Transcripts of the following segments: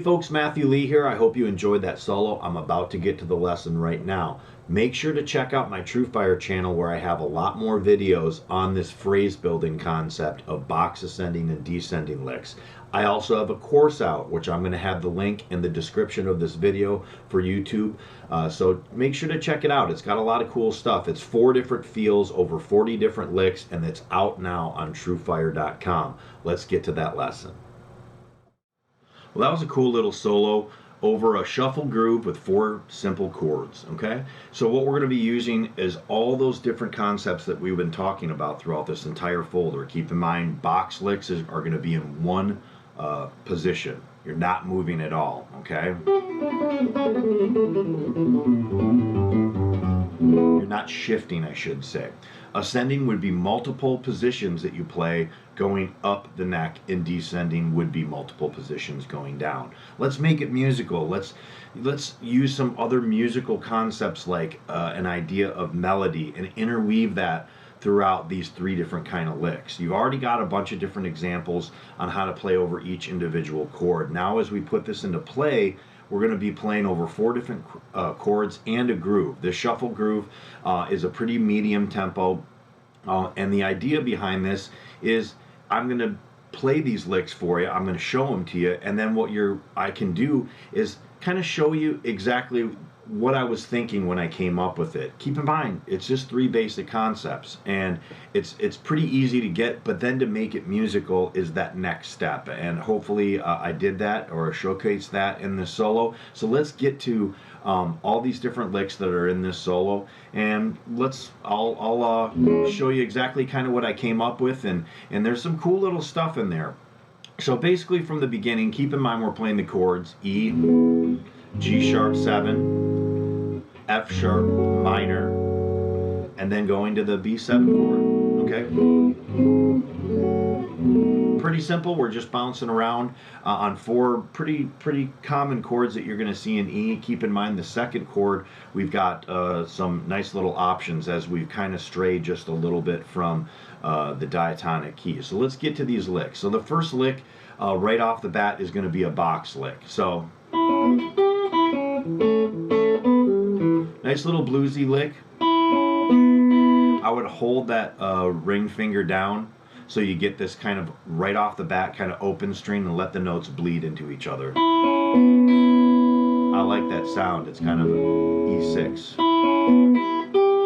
folks, Matthew Lee here. I hope you enjoyed that solo. I'm about to get to the lesson right now. Make sure to check out my TrueFire channel where I have a lot more videos on this phrase building concept of box ascending and descending licks. I also have a course out, which I'm going to have the link in the description of this video for YouTube. So make sure to check it out. It's got a lot of cool stuff. It's 4 different feels, over 40 different licks, and it's out now on TrueFire.com. Let's get to that lesson. Well, that was a cool little solo over a shuffle groove with 4 simple chords, okay? So what we're going to be using is all those different concepts that we've been talking about throughout this entire folder. Keep in mind, box licks are going to be in one position. You're not moving at all, okay? You're not shifting, I should say. Ascending would be multiple positions that you play going up the neck, and descending would be multiple positions going down. Let's make it musical. Let's use some other musical concepts like an idea of melody and interweave that throughout these 3 different kind of licks. You've already got a bunch of different examples on how to play over each individual chord. Now as we put this into play, we're going to be playing over 4 different chords and a groove. This shuffle groove is a pretty medium tempo, and the idea behind this is I'm going to play these licks for you. I'm going to show them to you, and then what I can do is kind of show you exactly what I was thinking when I came up with it. Keep in mind, it's just 3 basic concepts, and it's pretty easy to get, but then to make it musical is that next step, and hopefully I did that or showcased that in this solo. So let's get to all these different licks that are in this solo, and I'll show you exactly kind of what I came up with, and there's some cool little stuff in there. So basically from the beginning, keep in mind we're playing the chords E, G sharp 7, F sharp minor, and then going to the B7 chord, okay? Pretty simple. We're just bouncing around on 4 pretty common chords that you're going to see in E. Keep in mind the second chord, we've got some nice little options as we've kind of strayed just a little bit from the diatonic key. So let's get to these licks. So the first lick right off the bat is going to be a box lick. So nice little bluesy lick. I would hold that ring finger down so you get this kind of right off the bat kind of open string and let the notes bleed into each other. I like that sound. It's kind of E6.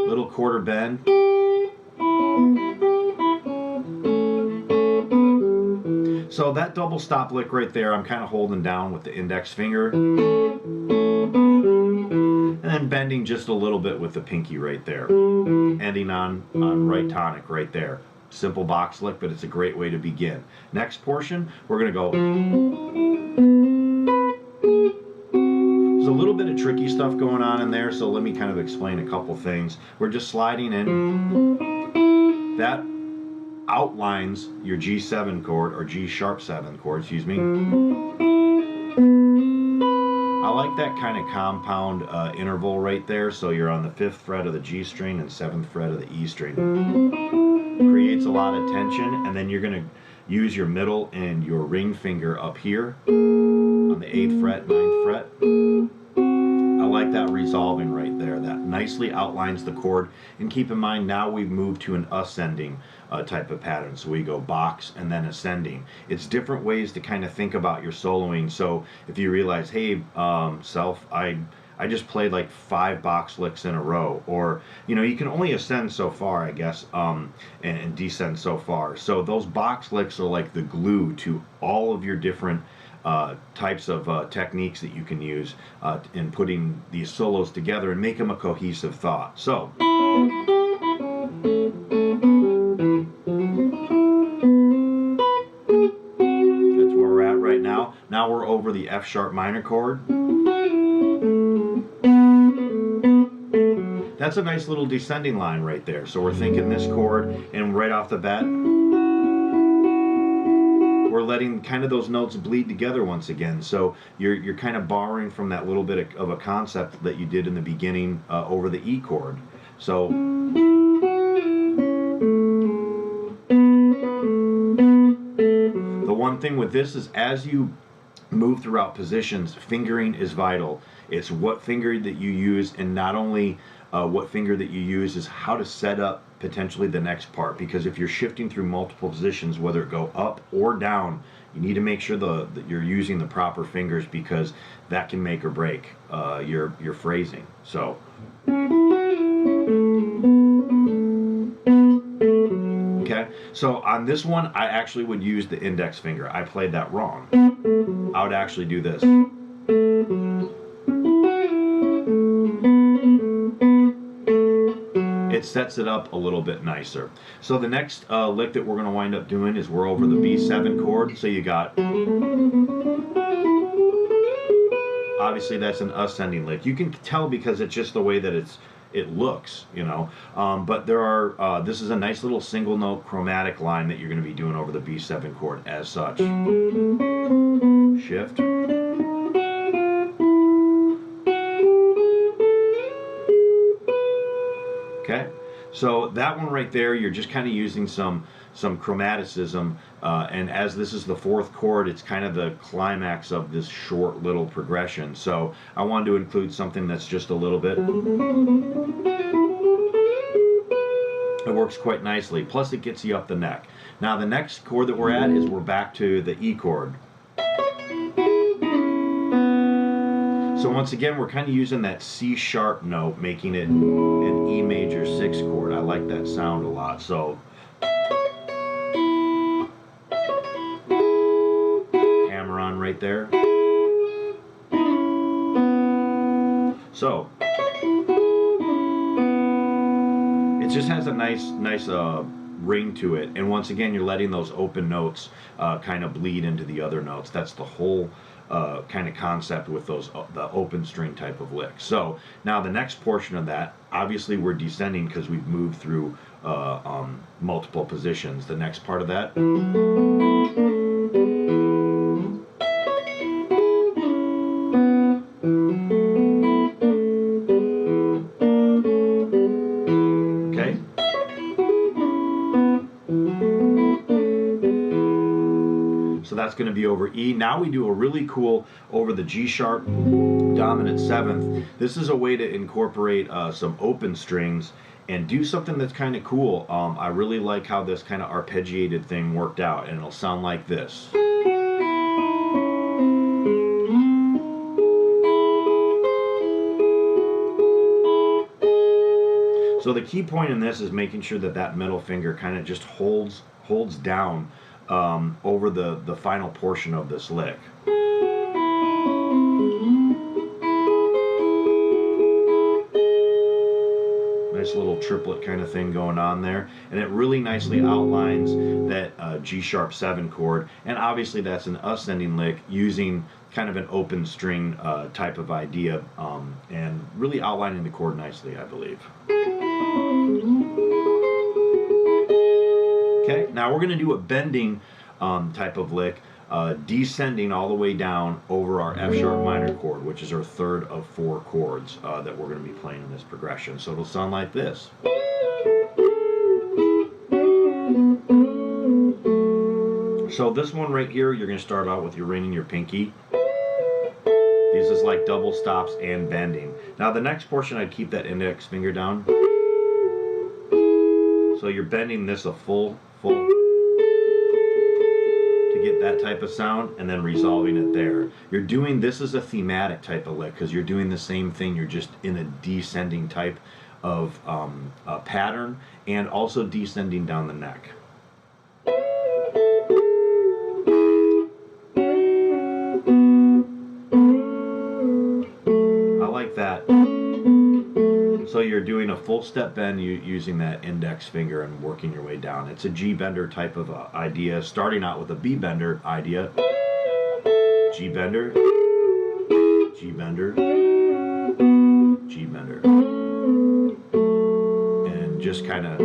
Little quarter bend. So that double stop lick right there, I'm kind of holding down with the index finger. And then bending just a little bit with the pinky right there. Ending on right tonic right there. Simple box lick, but it's a great way to begin. Next portion, we're going to go. There's a little bit of tricky stuff going on in there, so let me kind of explain a couple things. We're just sliding in. That outlines your G7 chord, or G sharp 7 chord, excuse me. I like that kind of compound interval right there, so you're on the 5th fret of the G string and 7th fret of the E string. Creates a lot of tension, and then you're going to use your middle and your ring finger up here on the 8th fret, 9th fret. I like that resolving right there. That nicely outlines the chord. And keep in mind, now we've moved to an ascending type of pattern. So we go box and then ascending. It's different ways to kind of think about your soloing. So if you realize, hey, I just played like 5 box licks in a row, or you can only ascend so far, I guess, and descend so far. So those box licks are like the glue to all of your different types of techniques that you can use in putting these solos together and make them a cohesive thought. So that's where we're at right now. Now we're over the F sharp minor chord. That's a nice little descending line right there. So we're thinking this chord, and right off the bat, we're letting kind of those notes bleed together once again. So you're kind of borrowing from that little bit of a concept that you did in the beginning over the E chord. So the one thing with this is, as you move throughout positions, fingering is vital. It's what finger that you use, and not only what finger that you use, is how to set up potentially the next part. Because if you're shifting through multiple positions, whether it go up or down, you need to make sure that you're using the proper fingers, because that can make or break your phrasing. So. Okay, so on this one, I actually would use the index finger. I played that wrong. I would actually do this. It sets it up a little bit nicer. So the next lick that we're going to wind up doing is we're over the B7 chord. So you got, obviously that's an ascending lick. You can tell because it's just the way that it looks, you know. But there are, this is a nice little single note chromatic line that you're going to be doing over the B7 chord as such. Shift. Okay, so that one right there, you're just kind of using some chromaticism, and as this is the fourth chord, it's kind of the climax of this short little progression. So I wanted to include something that's just a little bit. It works quite nicely. Plus, it gets you up the neck. Now, the next chord that we're at is we're back to the E chord. So once again, we're kind of using that C sharp note, making it an E major 6 chord. I like that sound a lot. So hammer on right there. So it just has a nice ring to it. And once again, you're letting those open notes kind of bleed into the other notes. That's the whole kind of concept with those the open string type of licks. So now the next portion of that, obviously we're descending because we've moved through multiple positions. The next part of that, okay. So that's going to be over E. Now we do a really cool over the G sharp dominant 7th. This is a way to incorporate some open strings and do something that's kind of cool. I really like how this kind of arpeggiated thing worked out, and it'll sound like this. So the key point in this is making sure that that middle finger kind of just holds down over the final portion of this lick. Nice little triplet kind of thing going on there, and it really nicely outlines that G sharp 7 chord, and obviously that's an ascending lick using kind of an open string type of idea, and really outlining the chord nicely, I believe. Okay, now we're going to do a bending type of lick, descending all the way down over our F sharp minor chord, which is our third of 4 chords that we're going to be playing in this progression. So it'll sound like this. So this one right here, you're going to start out with your ring and your pinky. These is like double stops and bending. Now the next portion, I'd keep that index finger down. So you're bending this a full to get that type of sound, and then resolving it there. You're doing this as a thematic type of lick because you're doing the same thing. You're just in a descending type of pattern, and also descending down the neck. I like that. So you're doing a full step bend using that index finger and working your way down. It's a G bender type of idea, starting out with a B bender idea. G bender, G bender, G bender. And just kind of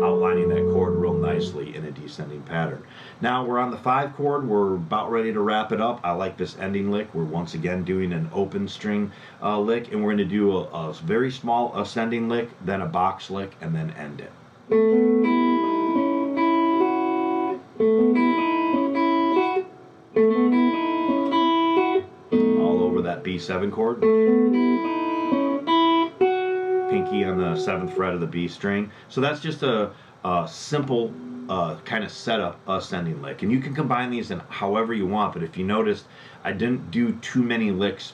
outlining that chord real nicely in a descending pattern. Now we're on the 5 chord. We're about ready to wrap it up. I like this ending lick. We're once again doing an open string lick, and we're going to do a very small ascending lick, then a box lick, and then end it. B7 chord, pinky on the 7th fret of the B string. So that's just a simple kind of setup ascending lick, and you can combine these in however you want. But if you noticed, I didn't do too many licks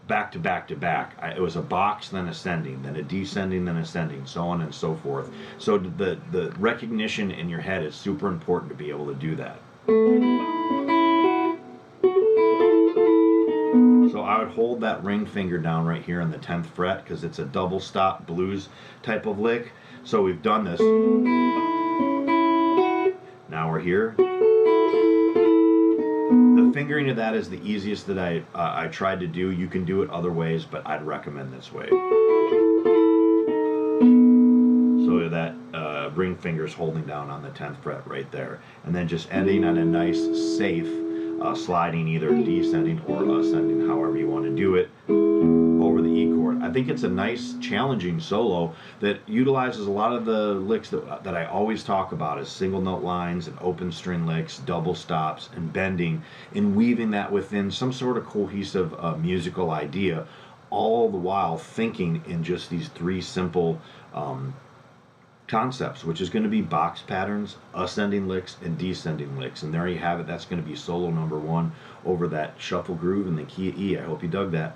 back to back to back. It was a box, then ascending, then a descending, then ascending, so on and so forth. So the recognition in your head is super important to be able to do that. So I would hold that ring finger down right here on the 10th fret because it's a double stop blues type of lick. So we've done this. Now we're here. The fingering of that is the easiest that I tried to do. You can do it other ways, but I'd recommend this way. So that ring finger's holding down on the 10th fret right there. And then just ending on a nice, safe sliding, either descending or ascending, however you want to do it, over the E chord. I think it's a nice, challenging solo that utilizes a lot of the licks that I always talk about as single note lines and open string licks, double stops, and bending, and weaving that within some sort of cohesive musical idea, all the while thinking in just these three simple concepts, which is going to be box patterns, ascending licks, and descending licks. And there you have it. That's going to be solo number 1 over that shuffle groove in the key of E. I hope you dug that.